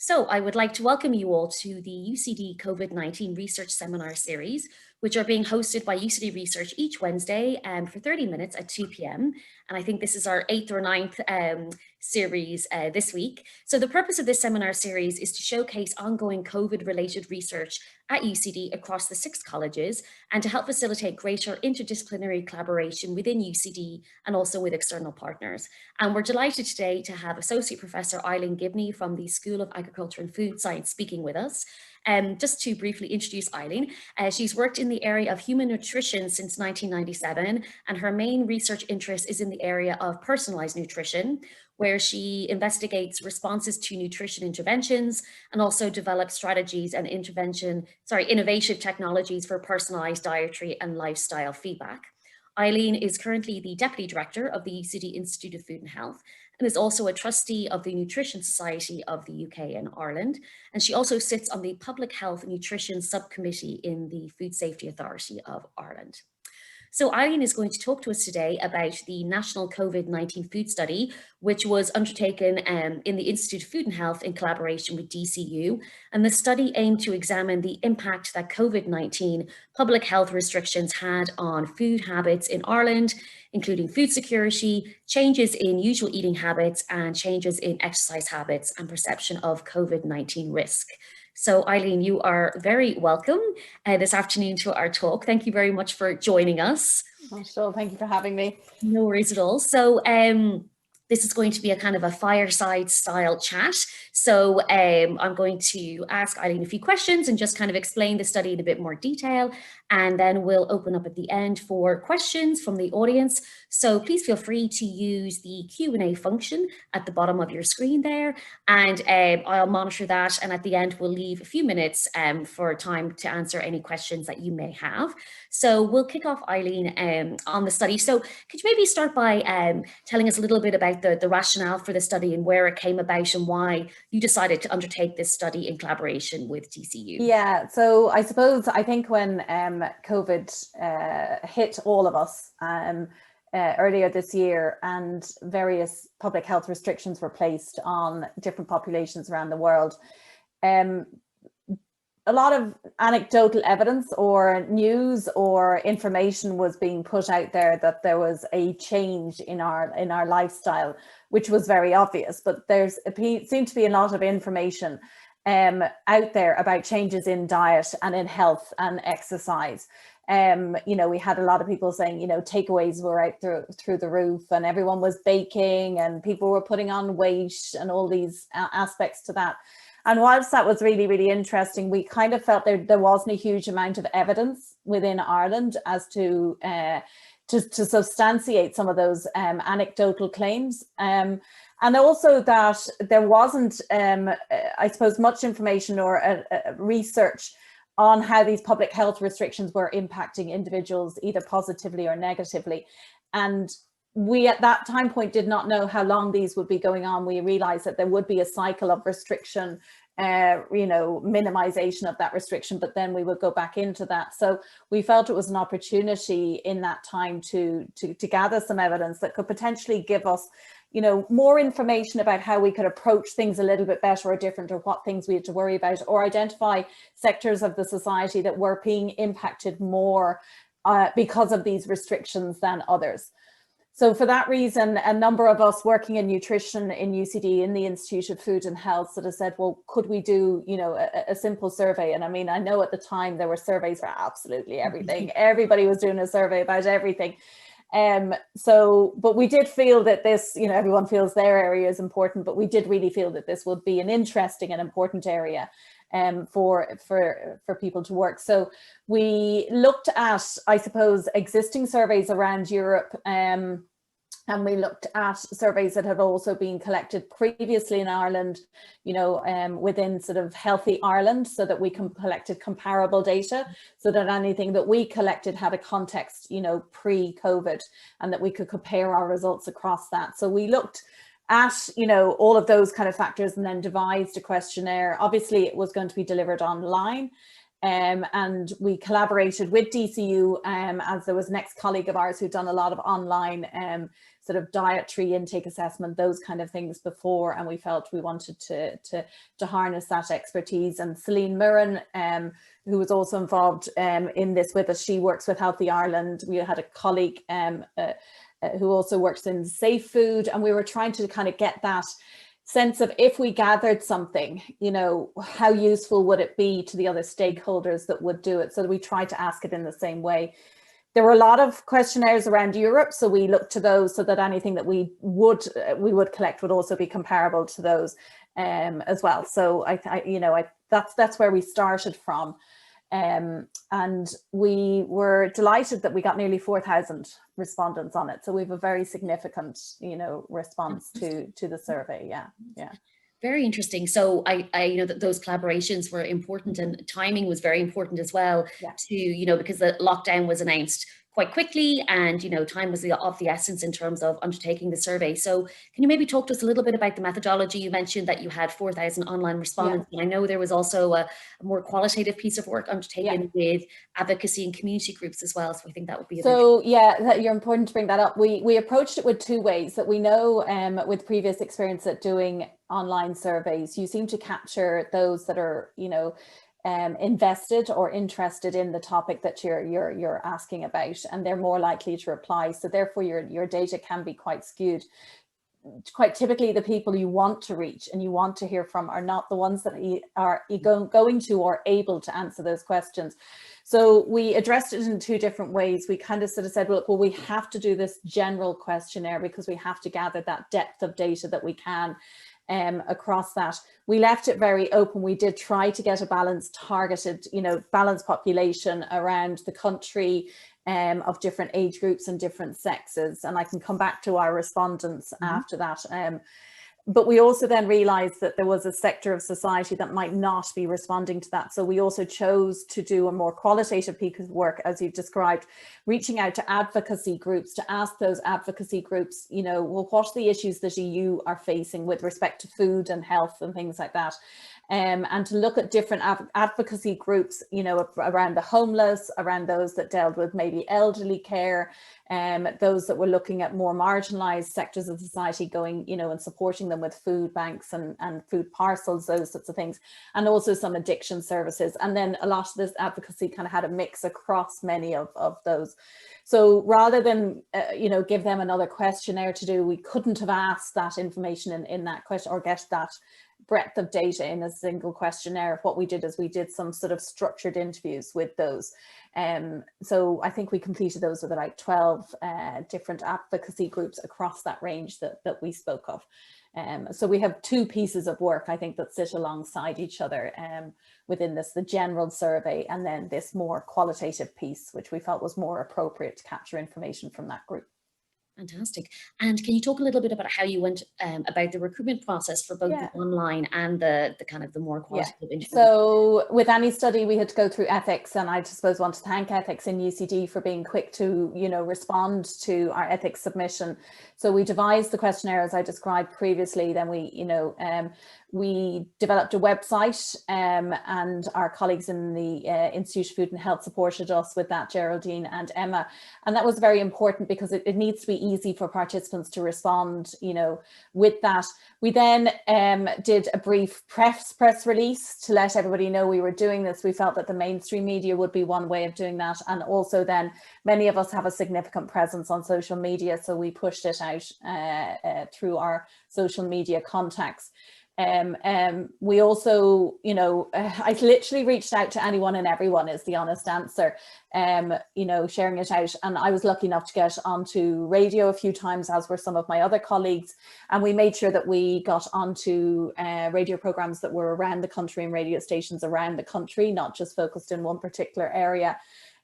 So I would like to welcome you all to the UCD COVID-19 Research Seminar Series, which are being hosted by UCD Research each Wednesday for 30 minutes at 2 p.m. And I think this is our 8th or 9th series this week. So the purpose of this seminar series is to showcase ongoing COVID-related research at UCD across the 6 colleges and to help facilitate greater interdisciplinary collaboration within UCD and also with external partners. And we're delighted today to have Associate Professor Eileen Gibney from the School of Agriculture and Food Science speaking with us. Just to briefly introduce Eileen, she's worked in the area of human nutrition since 1997, and her main research interest is in the area of personalized nutrition, where she investigates responses to nutrition interventions and also develops strategies and innovative technologies for personalized dietary and lifestyle feedback. Eileen is currently the Deputy Director of the UCD Institute of Food and Health and is also a trustee of the Nutrition Society of the UK and Ireland. And she also sits on the Public Health and Nutrition Subcommittee in the Food Safety Authority of Ireland. So Eileen is going to talk to us today about the National COVID-19 Food Study, which was undertaken in the Institute of Food and Health in collaboration with DCU. And the study aimed to examine the impact that COVID-19 public health restrictions had on food habits in Ireland, including food security, changes in usual eating habits, and changes in exercise habits and perception of COVID-19 risk. So Eileen, you are very welcome this afternoon to our talk. Thank you very much for joining us. Oh, sure. Thank you for having me. No worries at all. So this is going to be a kind of a fireside style chat. So I'm going to ask Eileen a few questions and just kind of explain the study in a bit more detail. And then we'll open up at the end for questions from the audience. So please feel free to use the Q&A function at the bottom of your screen there. And I'll monitor that. And at the end, we'll leave a few minutes for time to answer any questions that you may have. So we'll kick off, Eileen, on the study. So could you maybe start by telling us a little bit about the rationale for the study and where it came about and why you decided to undertake this study in collaboration with DCU? Yeah, so I think when COVID hit all of us earlier this year and various public health restrictions were placed on different populations around the world, a lot of anecdotal evidence or news or information was being put out there that there was a change in our lifestyle, which was very obvious. But seemed to be a lot of information out there about changes in diet and in health and exercise. We had a lot of people saying, takeaways were out through the roof and everyone was baking and people were putting on weight and all these aspects to that. And whilst that was really, really interesting, we kind of felt there wasn't a huge amount of evidence within Ireland as to substantiate some of those anecdotal claims. And also that there wasn't, I suppose, much information or research on how these public health restrictions were impacting individuals either positively or negatively. And we at that time point did not know how long these would be going on. We realized that there would be a cycle of restriction, minimization of that restriction, but then we would go back into that. So we felt it was an opportunity in that time to gather some evidence that could potentially give us, more information about how we could approach things a little bit better or different, or what things we had to worry about, or identify sectors of the society that were being impacted more because of these restrictions than others. So for that reason, a number of us working in nutrition in UCD, in the Institute of Food and Health, sort of said, well, could we do, a simple survey? And I mean, I know at the time there were surveys for absolutely everything. Everybody was doing a survey about everything. But we did feel that this, everyone feels their area is important, but we did really feel that this would be an interesting and important area for people to work. So we looked at, I suppose, existing surveys around Europe, and we looked at surveys that have also been collected previously in Ireland, within sort of Healthy Ireland, so that we collected comparable data, so that anything that we collected had a context, pre-COVID, and that we could compare our results across that. So we looked at, all of those kind of factors and then devised a questionnaire. Obviously, it was going to be delivered online. And we collaborated with DCU, as there was an ex-colleague of ours who'd done a lot of online sort of dietary intake assessment, those kind of things before, and we felt we wanted to harness that expertise. And Celine Murren, who was also involved in this with us, she works with Healthy Ireland. We had a colleague who also works in safe food, and we were trying to kind of get that sense of, if we gathered something, you know, how useful would it be to the other stakeholders that would do it? So we tried to ask it in the same way. There were a lot of questionnaires around Europe, so we looked to those so that anything that we would collect would also be comparable to those as well. So that's where we started from. And we were delighted that we got nearly 4,000 respondents on it. So we have a very significant, you know, response to the survey. Yeah. Very interesting. So I know that those collaborations were important, and timing was very important as well, to, you know, because the lockdown was announced quite quickly, and, you know, time was of the essence in terms of undertaking the survey. So can you maybe talk to us a little bit about the methodology? You mentioned that you had 4,000 online respondents, and I know there was also a more qualitative piece of work undertaken with advocacy and community groups as well. So I think that would be you're important to bring that up. We approached it with two ways that we know with previous experience at doing online surveys. You seem to capture those that are, you know, invested or interested in the topic that you're asking about, and they're more likely to reply. So therefore your data can be quite skewed. Quite typically the people you want to reach and you want to hear from are not the ones that are going to or able to answer those questions. So we addressed it in two different ways. We kind of sort of said, well, we have to do this general questionnaire because we have to gather that depth of data that we can across that. We left it very open. We did try to get a balanced, targeted, you know, balanced population around the country of different age groups and different sexes. And I can come back to our respondents after that. But we also then realized that there was a sector of society that might not be responding to that. So we also chose to do a more qualitative piece of work, as you've described, reaching out to advocacy groups to ask those advocacy groups, you know, well, what are the issues that you are facing with respect to food and health and things like that? And to look at different advocacy groups, you know, around the homeless, around those that dealt with maybe elderly care, those that were looking at more marginalized sectors of society, going, you know, and supporting them with food banks and food parcels, those sorts of things, and also some addiction services. And then a lot of this advocacy kind of had a mix across many of those. So rather than, you know, give them another questionnaire to do, we couldn't have asked that information in that question or get that breadth of data in a single questionnaire. What we did is we did some sort of structured interviews with those. So I think we completed those with about 12 different advocacy groups across that range that we spoke of. So we have two pieces of work, I think, that sit alongside each other within this, the general survey, and then this more qualitative piece, which we felt was more appropriate to capture information from that group. Fantastic. And can you talk a little bit about how you went about the recruitment process for both the online and the kind of the more qualitative interview? So with any study, we had to go through ethics, and I just suppose want to thank ethics in UCD for being quick to, you know, respond to our ethics submission. So we devised the questionnaire as I described previously. Then we, you know, we developed a website, and our colleagues in the Institute of Food and Health supported us with that, Geraldine and Emma. And that was very important because it needs to be easy for participants to respond, you know, with that. We then did a brief press release to let everybody know we were doing this. We felt that the mainstream media would be one way of doing that. And also then many of us have a significant presence on social media, so we pushed it out through our social media contacts. We also, you know, I literally reached out to anyone and everyone is the honest answer, you know, sharing it out. And I was lucky enough to get onto radio a few times, as were some of my other colleagues. And we made sure that we got onto radio programs that were around the country and radio stations around the country, not just focused in one particular area.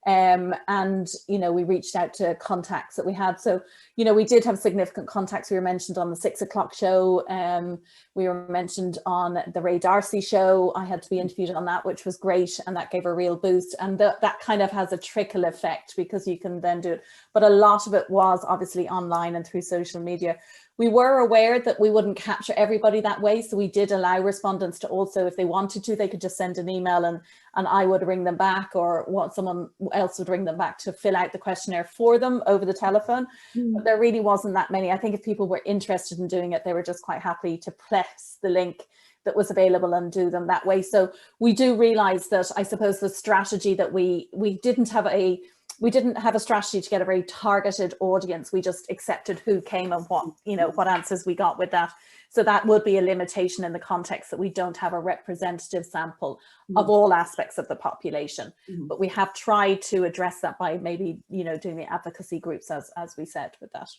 And, you know, we reached out to contacts that we had. So, you know, we did have significant contacts. We were mentioned on the 6 o'clock show. We were mentioned on the Ray Darcy show. I had to be interviewed on that, which was great. And that gave a real boost. And that kind of has a trickle effect because you can then do it. But a lot of it was obviously online and through social media. We were aware that we wouldn't capture everybody that way. So we did allow respondents to also, if they wanted to, they could just send an email and I would ring them back, or what someone else would ring them back to fill out the questionnaire for them over the telephone. But there really wasn't that many. I think if people were interested in doing it, they were just quite happy to press the link that was available and do them that way. So we do realize that, I suppose, the strategy that we didn't have a strategy to get a very targeted audience. We just accepted who came and what answers we got with that. So that would be a limitation in the context that we don't have a representative sample of all aspects of the population. But we have tried to address that by maybe, doing the advocacy groups, as we said with that.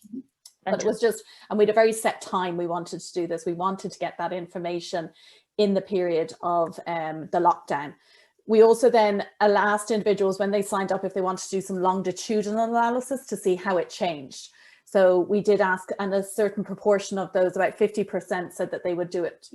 But it was just, and we had a very set time we wanted to do this. We wanted to get that information in the period of the lockdown. We also then asked individuals when they signed up if they wanted to do some longitudinal analysis to see how it changed. So we did ask, and a certain proportion of those, about 50%, said that they would do it,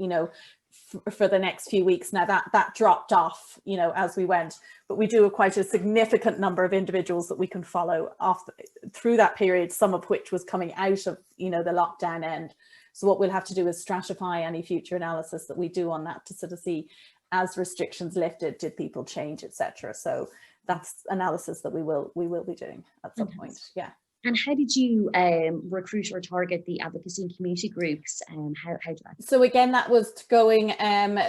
for the next few weeks. Now that dropped off, as we went, but we do quite a significant number of individuals that we can follow off through that period, some of which was coming out of, the lockdown end. So what we'll have to do is stratify any future analysis that we do on that to sort of see, as restrictions lifted, did people change, etc. So that's analysis that we will be doing at some point. Yeah. And how did you recruit or target the advocacy and community groups? How did that? So again, that was going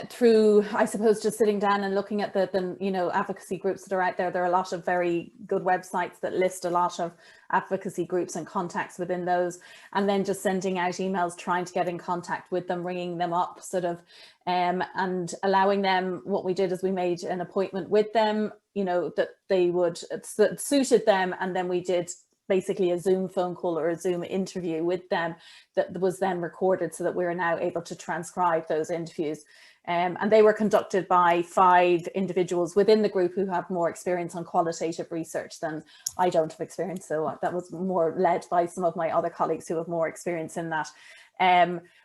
through, I suppose, just sitting down and looking at the advocacy groups that are out there. There are a lot of very good websites that list a lot of advocacy groups and contacts within those, and then just sending out emails, trying to get in contact with them, ringing them up, sort of, and allowing them. What we did is we made an appointment with them, that they would, that suited them, and then we did basically a Zoom phone call or a Zoom interview with them that was then recorded, so that we're now able to transcribe those interviews. And they were conducted by 5 individuals within the group who have more experience on qualitative research than I don't have experience. So that was more led by some of my other colleagues who have more experience in that.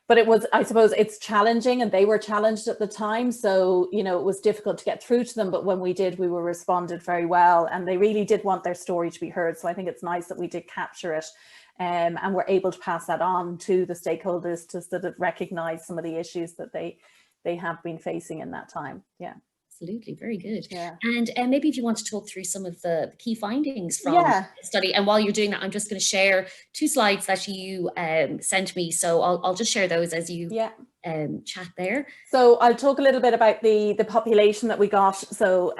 But it was, I suppose, it's challenging, and they were challenged at the time. So, it was difficult to get through to them. But when we did, we were responded very well, and they really did want their story to be heard. So I think it's nice that we did capture it, and we're able to pass that on to the stakeholders to sort of recognize some of the issues that they have been facing in that time. Yeah. Absolutely, very good. Yeah. And maybe if you want to talk through some of the key findings from the study, and while you're doing that, I'm just going to share 2 slides that you sent me. So I'll just share those as you chat there. So I'll talk a little bit about the population that we got. So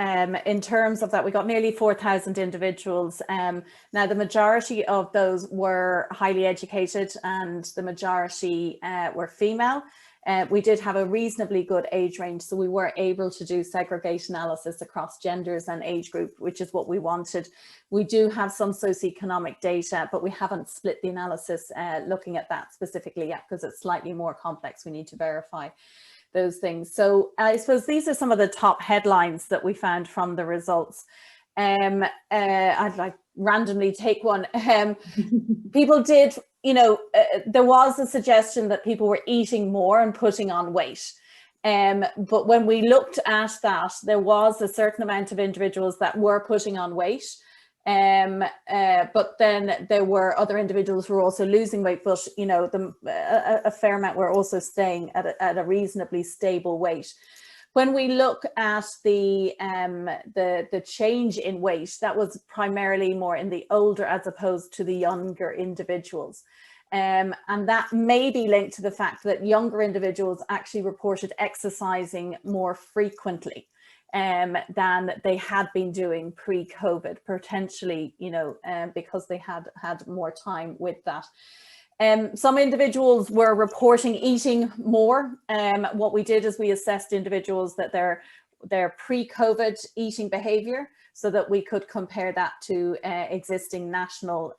in terms of that, we got nearly 4,000 individuals. Now the majority of those were highly educated, and the majority were female. We did have a reasonably good age range, so we were able to do segregation analysis across genders and age group, which is what we wanted. We do have some socioeconomic data, but we haven't split the analysis looking at that specifically yet, because it's slightly more complex. We need to verify those things. So I suppose these are some of the top headlines that we found from the results. I'd like randomly take one. People did, there was a suggestion that people were eating more and putting on weight. But when we looked at that, there was a certain amount of individuals that were putting on weight. But then there were other individuals who were also losing weight, but a fair amount were also staying at a reasonably stable weight. When we look at the change in weight, that was primarily more in the older as opposed to the younger individuals. And that may be linked to the fact that younger individuals actually reported exercising more frequently than they had been doing pre-COVID, potentially, because they had more time with that. Some individuals were reporting eating more. What we did is we assessed individuals that their pre-COVID eating behavior, so that we could compare that to existing national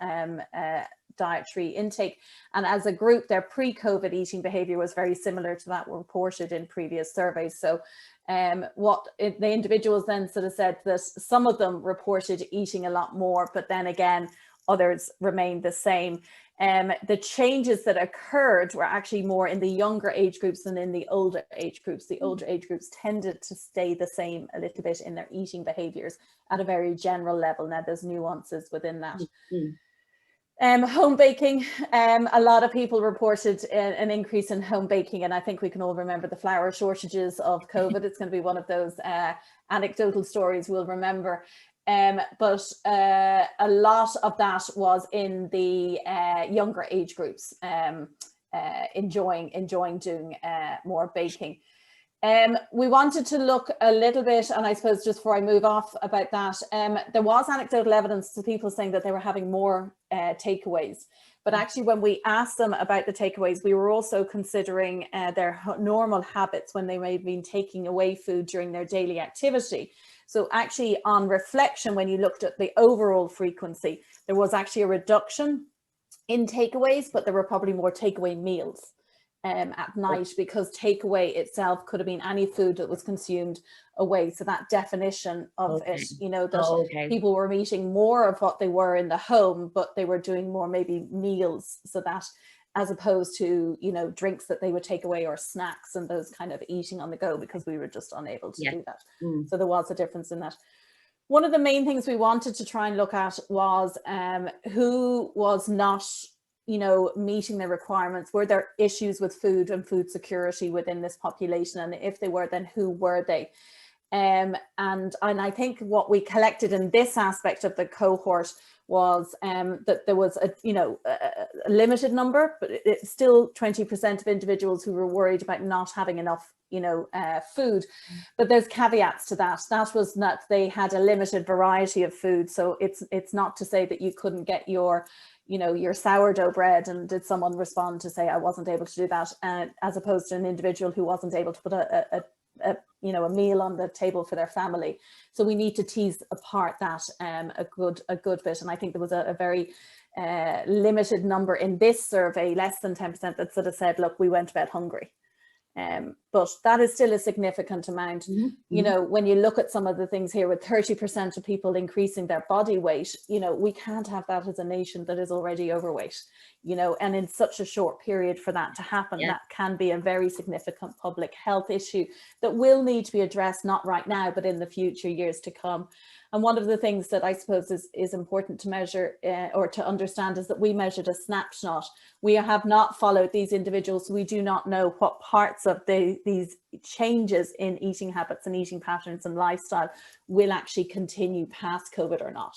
dietary intake. And as a group, their pre-COVID eating behavior was very similar to that reported in previous surveys. So the individuals then sort of said that some of them reported eating a lot more, but then again, others remained the same. The changes that occurred were actually more in the younger age groups than in the older age groups. The older age groups tended to stay the same a little bit in their eating behaviors at a very general level. Now there's nuances within that. Home baking, a lot of people reported an increase in home baking, and I think we can all remember the flour shortages of COVID. It's going to be one of those anecdotal stories we'll remember. but a lot of that was in the younger age groups, enjoying doing more baking. We wanted to look a little bit, and I suppose just before I move off about that, there was anecdotal evidence to people saying that they were having more takeaways. But actually, when we asked them about the takeaways, we were also considering their normal habits when they may have been taking away food during their daily activity. So actually, on reflection, when you looked at the overall frequency, there was actually a reduction in takeaways, but there were probably more takeaway meals at night, because takeaway itself could have been any food that was consumed away. So that definition of it, you know, that people were eating more of what they were in the home, but they were doing more maybe meals, so that as opposed to, you know, drinks that they would take away or snacks and those kind of eating on the go, because we were just unable to do that. So there was a difference in that. One of the main things we wanted to try and look at was who was not, you know, meeting the requirements. Were there issues with food and food security within this population? And if they were, then who were they? And I think what we collected in this aspect of the cohort was that there was a limited number, but it's still 20% of individuals who were worried about not having enough, you know, food. But there's caveats to that. That was not, they had a limited variety of food. So it's not to say that you couldn't get your, you know, your sourdough bread, and did someone respond to say I wasn't able to do that, as opposed to an individual who wasn't able to put a meal on the table for their family. So we need to tease apart that a good bit. And I think there was a very limited number in this survey, less than 10%, that sort of said, look, we went to bed hungry. But that is still a significant amount. You know, when you look at some of the things here, with 30% of people increasing their body weight, you know, we can't have that as a nation that is already overweight, you know, and in such a short period for that to happen, that can be a very significant public health issue that will need to be addressed, not right now, but in the future years to come. And one of the things that I suppose is important to measure or to understand is that we measured a snapshot. We have not followed these individuals. So we do not know what parts of these changes in eating habits and eating patterns and lifestyle will actually continue past COVID or not.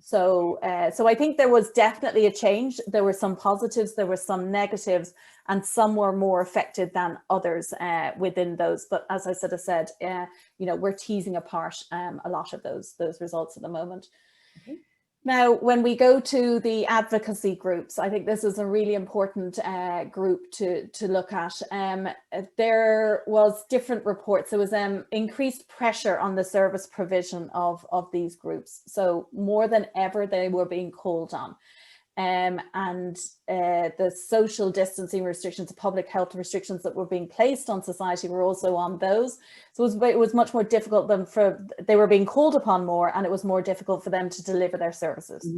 So I think there was definitely a change. There were some positives, there were some negatives, and some were more affected than others within those. But as I sort of said, you know, we're teasing apart a lot of those results at the moment. Now, when we go to the advocacy groups, I think this is a really important group to look at. There was different reports. There was increased pressure on the service provision of these groups. So more than ever, they were being called on. And the social distancing restrictions, the public health restrictions that were being placed on society were also on those. So it was much more difficult they were being called upon more, and it was more difficult for them to deliver their services.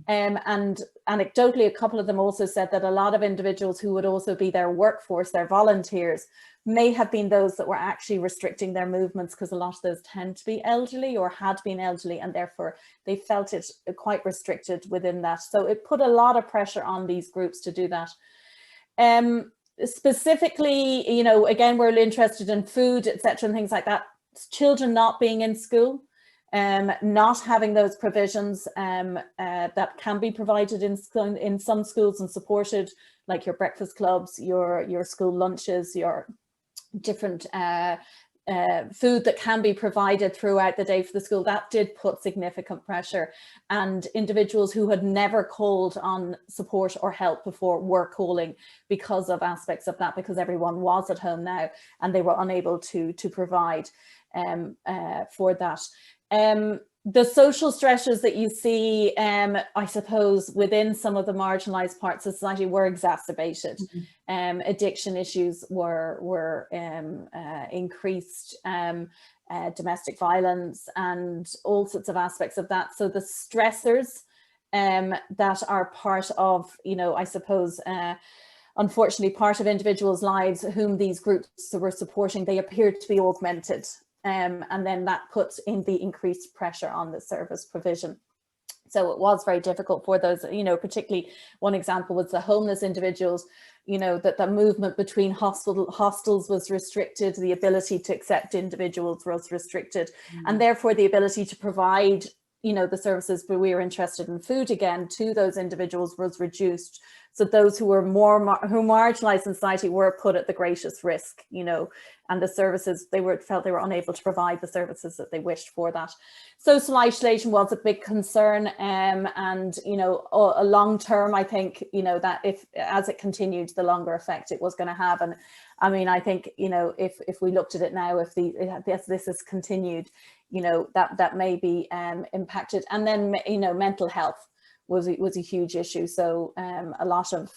And anecdotally, a couple of them also said that a lot of individuals who would also be their workforce, their volunteers, may have been those that were actually restricting their movements, because a lot of those tend to be elderly or had been elderly, and therefore they felt it quite restricted within that. So it put a lot of pressure on these groups to do that. Specifically, you know, again, we're interested in food, etc., and things like that. Children not being in school, not having those provisions that can be provided in some schools and supported, like your breakfast clubs, your school lunches, your different food that can be provided throughout the day for the school. That did put significant pressure, and individuals who had never called on support or help before were calling because of aspects of that, because everyone was at home now and they were unable to provide for that. The social stresses that you see, I suppose, within some of the marginalized parts of society were exacerbated. Addiction issues were increased, domestic violence, and all sorts of aspects of that. So the stressors that are part of, you know, I suppose, unfortunately, part of individuals' lives whom these groups were supporting, they appeared to be augmented. And then that puts in the increased pressure on the service provision. So it was very difficult for those, particularly one example was the homeless individuals, that the movement between hostels was restricted, the ability to accept individuals was restricted, and therefore the ability to provide, the services, but we were interested in food again, to those individuals was reduced. So those who were who marginalized in society were put at the greatest risk, and the services, felt they were unable to provide the services that they wished for that. Social isolation was a big concern, and a long term, I think, that as it continued, the longer effect it was going to have. And I mean, I think, if we looked at it now, if this has continued, that may be impacted. And then, mental health was a huge issue. So a lot of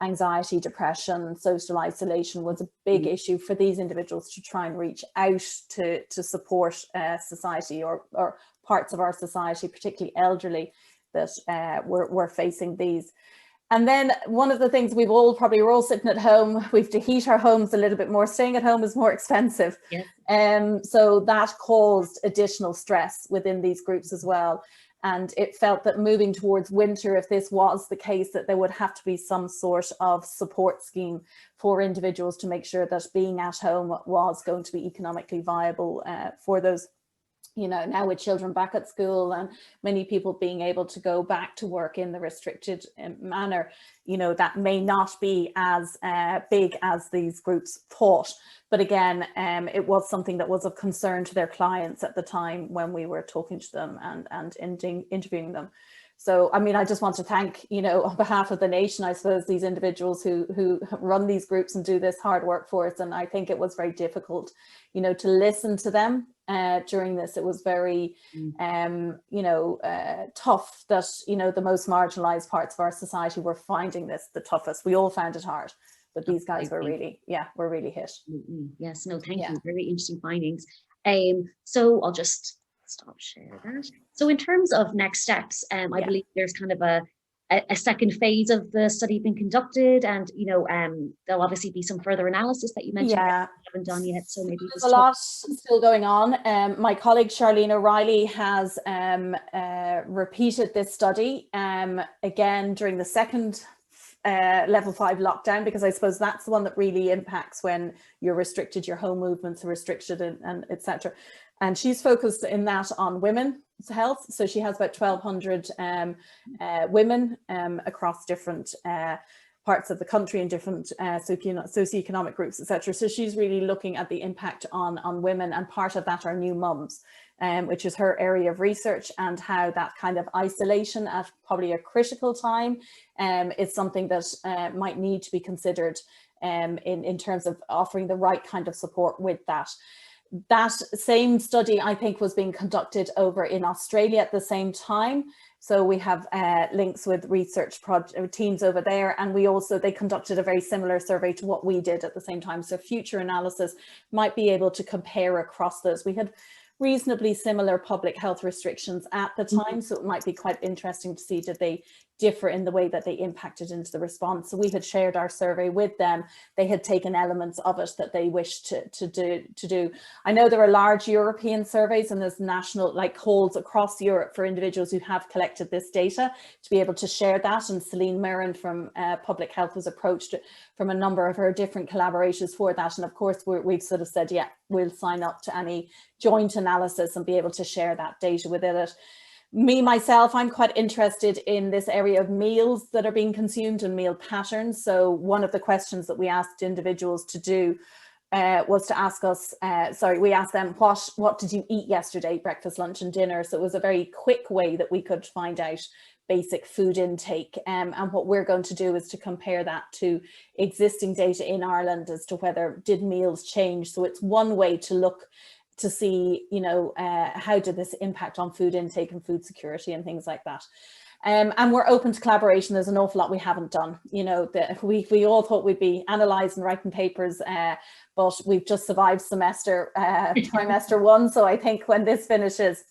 anxiety, depression, social isolation was a big issue for these individuals to try and reach out to support society or parts of our society, particularly elderly, that were facing these. And then one of the things we're all sitting at home, we have to heat our homes a little bit more. Staying at home is more expensive. Yeah. So that caused additional stress within these groups as well. And it felt that moving towards winter, if this was the case, that there would have to be some sort of support scheme for individuals to make sure that being at home was going to be economically viable for those, now with children back at school and many people being able to go back to work in the restricted manner, that may not be as big as these groups thought. But again, it was something that was of concern to their clients at the time when we were talking to them and interviewing them. So, I mean, I just want to thank, on behalf of the nation, I suppose, these individuals who run these groups and do this hard work for us. And I think it was very difficult, to listen to them during this. It was very, tough that, the most marginalized parts of our society were finding this the toughest. We all found it hard. But these guys were really hit. Yes, no, thank you. Very interesting findings. So I'll just stop share that. So in terms of next steps, I believe there's kind of a second phase of the study being conducted, and there'll obviously be some further analysis that you mentioned that you haven't done yet. So maybe there's a lot still going on. My colleague Charlene O'Reilly has repeated this study again during the second level 5 lockdown, because I suppose that's the one that really impacts when you're restricted, your home movements are restricted, and etc. And she's focused in that on women's health. So she has about 1,200 women across different parts of the country and different socioeconomic groups, etc. So she's really looking at the impact on women, and part of that are new mums, which is her area of research, and how that kind of isolation at probably a critical time is something that might need to be considered in terms of offering the right kind of support with that. That same study, I think, was being conducted over in Australia at the same time. So we have links with research teams over there, and they conducted a very similar survey to what we did at the same time. So future analysis might be able to compare across those. We had reasonably similar public health restrictions at the time, so it might be quite interesting to see, did they differ in the way that they impacted into the response. So we had shared our survey with them. They had taken elements of it that they wished to do. I know there are large European surveys, and there's national calls across Europe for individuals who have collected this data to be able to share that. And Celine Mirren from Public Health was approached from a number of her different collaborators for that. And of course, we've sort of said, yeah, we'll sign up to any joint analysis and be able to share that data within it. Myself, I'm quite interested in this area of meals that are being consumed and meal patterns. So one of the questions that we asked individuals to do was to ask us, we asked them, what did you eat yesterday, breakfast, lunch and dinner? So it was a very quick way that we could find out basic food intake. And what we're going to do is to compare that to existing data in Ireland as to whether did meals change. So it's one way to look to see, how did this impact on food intake and food security and things like that. And we're open to collaboration. There's an awful lot we haven't done. We all thought we'd be analysing, writing papers, but we've just survived trimester 1. So I think when this finishes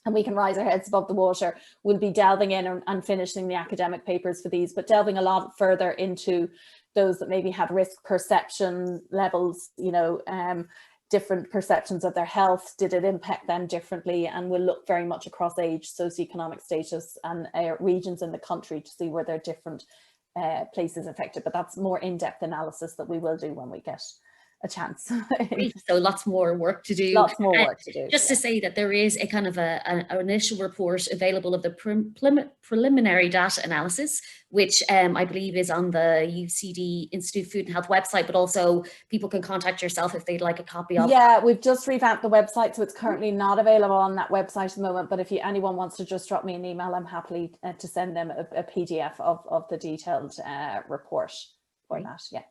and we can rise our heads above the water, we'll be delving in and finishing the academic papers for these, but delving a lot further into those that maybe had risk perception levels, different perceptions of their health? Did it impact them differently? And we'll look very much across age, socioeconomic status, and regions in the country to see where there are different places affected. But that's more in-depth analysis that we will do when we get a chance. So lots more work to do. Lots more work to do. Just to say that there is a kind of an initial report available of the preliminary data analysis, which I believe is on the UCD Institute of Food and Health website, but also people can contact yourself if they'd like a copy of. Yeah, we've just revamped the website, so it's currently not available on that website at the moment, but if anyone wants to just drop me an email, I'm happy to send them a PDF of the detailed report for that. Yeah.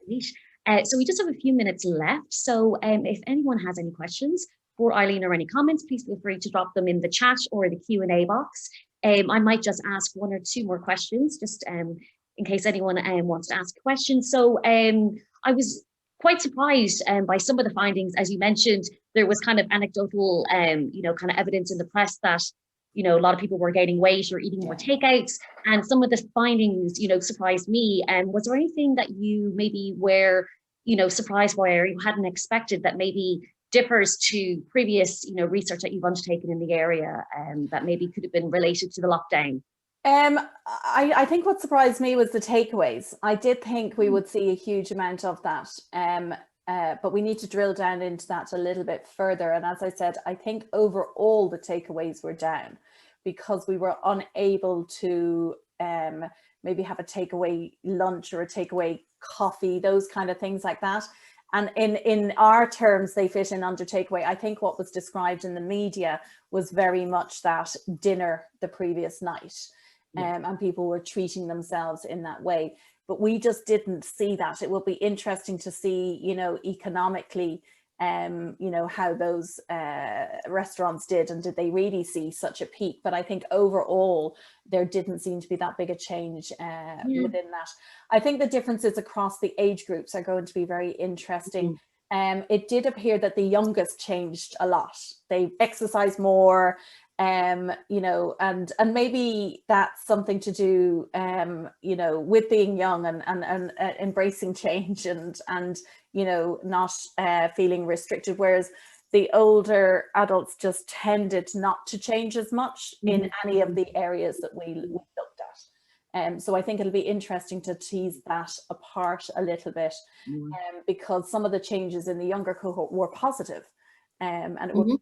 So we just have a few minutes left. So if anyone has any questions for Eileen or any comments, please feel free to drop them in the chat or the Q&A box. I might just ask one or two more questions, just in case anyone wants to ask a question. So I was quite surprised by some of the findings. As you mentioned, there was kind of anecdotal, kind of evidence in the press that, a lot of people were gaining weight or eating more takeouts, and some of the findings, surprised me. And was there anything that you maybe were surprised by, or you hadn't expected that maybe differs to previous, research that you've undertaken in the area, that maybe could have been related to the lockdown? I think what surprised me was the takeaways. I did think we would see a huge amount of that, but we need to drill down into that a little bit further. And as I said, I think overall the takeaways were down because we were unable to maybe have a takeaway lunch or a takeaway coffee, those kind of things like that. And in our terms, they fit in under takeaway. I think what was described in the media was very much that dinner the previous night, and people were treating themselves in that way. But we just didn't see that. It will be interesting to see, economically, how those restaurants did, and did they really see such a peak. But I think overall there didn't seem to be that big a change within that. I think the differences across the age groups are going to be very interesting. It did appear that the youngest changed a lot. They exercised more, and maybe that's something to do with being young and embracing change and not feeling restricted, whereas the older adults just tended not to change as much in any of the areas that we looked at. So I think it'll be interesting to tease that apart a little bit, because some of the changes in the younger cohort were positive, and it would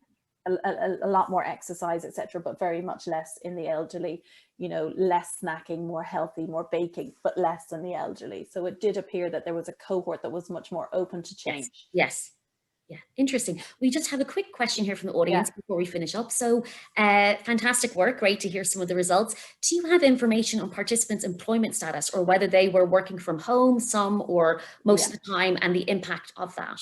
a lot more exercise, etc., but very much less in the elderly, less snacking, more healthy, more baking, but less in the elderly. So it did appear that there was a cohort that was much more open to change. Yes. Yeah, interesting. We just have a quick question here from the audience before we finish up. So fantastic work. Great to hear some of the results. Do you have information on participants' employment status, or whether they were working from home, some or most of the time, and the impact of that?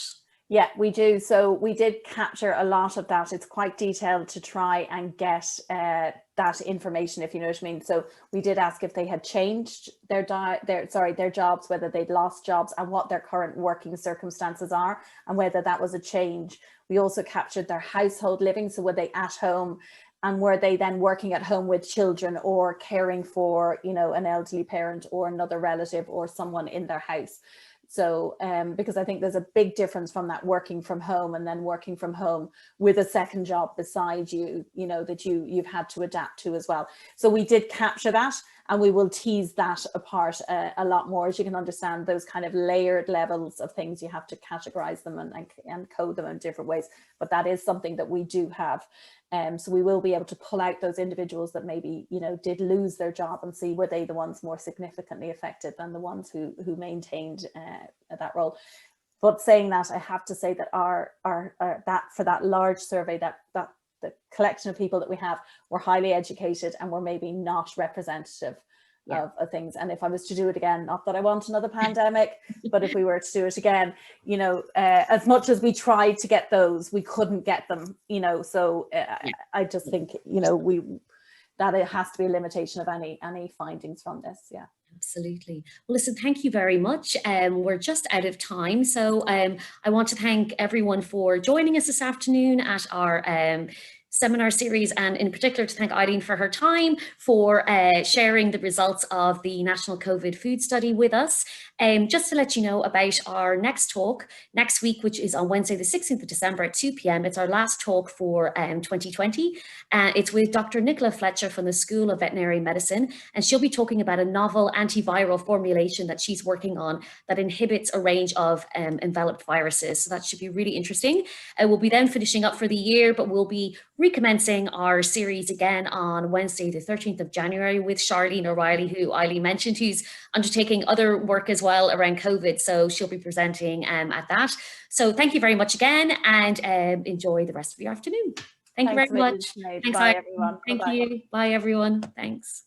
Yeah, we do. So we did capture a lot of that. It's quite detailed to try and get that information, if you know what I mean. So we did ask if they had changed their jobs, whether they'd lost jobs, and what their current working circumstances are, and whether that was a change. We also captured their household living. So were they at home, and were they then working at home with children or caring for, an elderly parent or another relative or someone in their house. So because I think there's a big difference from that working from home and then working from home with a second job beside you, that you've had to adapt to as well. So we did capture that, and we will tease that apart a lot more. As you can understand, those kind of layered levels of things, you have to categorize them and code them in different ways. But that is something that we do have. So we will be able to pull out those individuals that maybe, did lose their job, and see were they the ones more significantly affected than the ones who maintained that role. But saying that, I have to say that that for that large survey, that the collection of people that we have were highly educated and were maybe not representative of things. And if I was to do it again, not that I want another pandemic, but if we were to do it again, as much as we tried to get those, we couldn't get them, so I just think, that it has to be a limitation of any findings from this. Yeah. Absolutely. Well, listen, thank you very much. We're just out of time. So I want to thank everyone for joining us this afternoon at our seminar series, and in particular to thank Eileen for her time, for sharing the results of the National COVID Food Study with us. Just to let you know about our next talk next week, which is on Wednesday, the 16th of December at 2 p.m. It's our last talk for 2020. It's with Dr. Nicola Fletcher from the School of Veterinary Medicine, and she'll be talking about a novel antiviral formulation that she's working on that inhibits a range of enveloped viruses. So that should be really interesting. We'll be then finishing up for the year, but we'll be recommencing our series again on Wednesday, the 13th of January with Charlene O'Reilly, who Eileen mentioned, who's undertaking other work as well around COVID. So she'll be presenting at that. So thank you very much again, and enjoy the rest of your afternoon. Thank you very much. Thanks, Thanks, bye, everyone. Thank Bye-bye. you. Bye, everyone. Thanks.